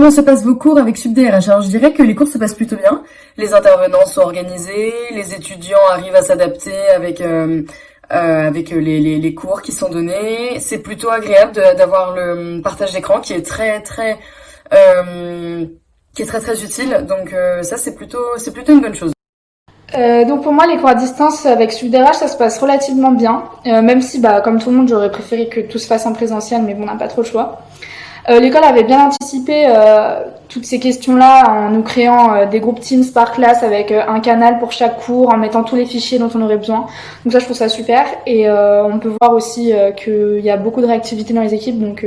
Comment se passent vos cours avec SupDRH? Alors je dirais que les cours se passent plutôt bien. Les intervenants sont organisés, les étudiants arrivent à s'adapter avec les cours qui sont donnés. C'est plutôt agréable d'avoir le partage d'écran qui est très utile. Donc ça c'est plutôt une bonne chose. Donc pour moi, les cours à distance avec SupDRH, ça se passe relativement bien. Même si, comme tout le monde, j'aurais préféré que tout se fasse en présentiel, mais bon, on n'a pas trop le choix. L'école avait bien anticipé toutes ces questions-là en nous créant des groupes Teams par classe avec un canal pour chaque cours, en mettant tous les fichiers dont on aurait besoin. Donc ça, je trouve ça super. Et on peut voir aussi qu'il y a beaucoup de réactivité dans les équipes. Donc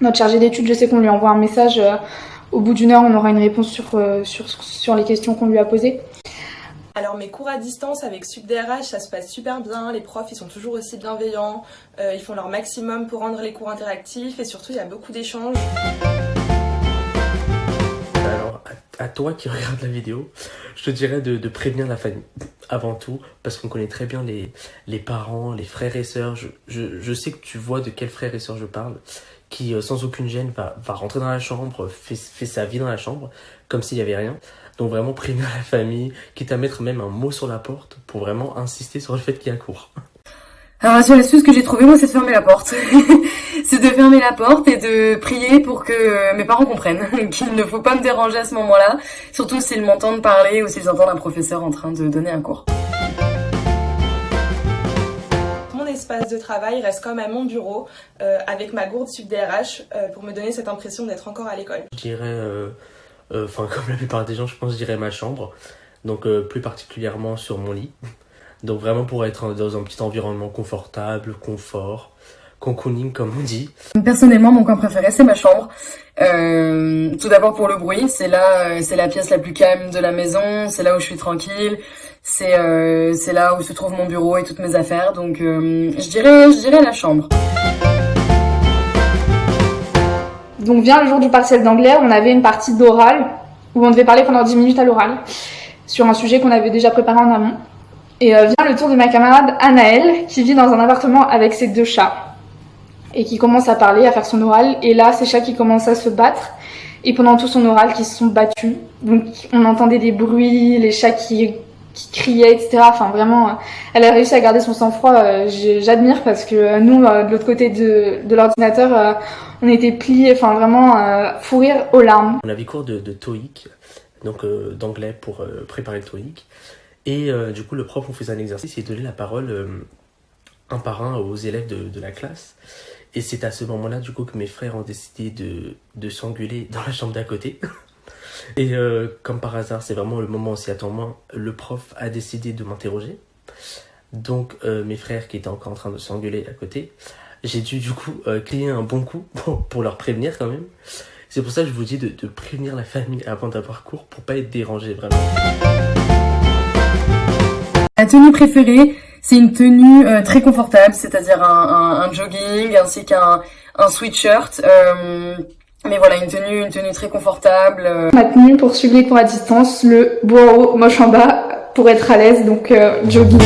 notre chargé d'études, je sais qu'on lui envoie un message. Au bout d'une heure, on aura une réponse sur les questions qu'on lui a posées. Alors mes cours à distance avec SupDRH, ça se passe super bien, les profs ils sont toujours aussi bienveillants, ils font leur maximum pour rendre les cours interactifs et surtout il y a beaucoup d'échanges. Alors à toi qui regarde la vidéo, je te dirais de prévenir la famille avant tout, parce qu'on connaît très bien les parents, les frères et sœurs. Je sais que tu vois de quels frères et sœurs je parle, qui sans aucune gêne va rentrer dans la chambre, fait sa vie dans la chambre, comme s'il n'y avait rien. Donc vraiment prévenir la famille, quitte à mettre même un mot sur la porte pour vraiment insister sur le fait qu'il y a cours. Alors la seule astuce que j'ai trouvée, moi, c'est de fermer la porte. C'est de fermer la porte et de prier pour que mes parents comprennent qu'il ne faut pas me déranger à ce moment-là, surtout s'ils m'entendent parler ou s'ils entendent un professeur en train de donner un cours. Mon espace de travail reste comme à mon bureau, avec ma gourde SupDRH, pour me donner cette impression d'être encore à l'école. Je dirais, comme la plupart des gens, je pense, je dirais ma chambre. Donc plus particulièrement sur mon lit. Donc vraiment pour être dans un petit environnement confortable, confort, cocooning comme on dit. Personnellement, mon coin préféré, c'est ma chambre. Tout d'abord pour le bruit, c'est la pièce la plus calme de la maison, c'est là où je suis tranquille, c'est là où se trouve mon bureau et toutes mes affaires. Donc je dirais la chambre. Donc vient le jour du partiel d'anglais, on avait une partie d'oral où on devait parler pendant 10 minutes à l'oral sur un sujet qu'on avait déjà préparé en amont. Et vient le tour de ma camarade Anaëlle qui vit dans un appartement avec ses 2 chats et qui commence à parler, à faire son oral. Et là, ces chats qui commencent à se battre et pendant tout son oral qui se sont battus. Donc on entendait des bruits, les chats qui criaient, etc. Enfin vraiment, elle a réussi à garder son sang-froid. J'admire parce que nous, de l'autre côté de l'ordinateur, on était pliés, enfin vraiment fou rire aux larmes. On avait cours de TOEIC, donc d'anglais pour préparer le TOEIC. Et du coup, le prof, on faisait un exercice et donnait la parole un par un aux élèves de la classe. Et c'est à ce moment-là, du coup, que mes frères ont décidé de s'engueuler dans la chambre d'à côté. Et comme par hasard, c'est vraiment le moment où on s'y attend moins, le prof a décidé de m'interroger. Donc mes frères qui étaient encore en train de s'engueuler à côté, j'ai dû du coup crier un bon coup pour leur prévenir quand même. C'est pour ça que je vous dis de prévenir la famille avant d'avoir cours pour pas être dérangé vraiment. Ma tenue préférée, c'est une tenue très confortable, c'est-à-dire un jogging ainsi qu'un sweatshirt. Mais voilà, une tenue très confortable. Ma tenue pour suivre les cours à distance, le beau en haut, moche en bas, pour être à l'aise, donc jogging.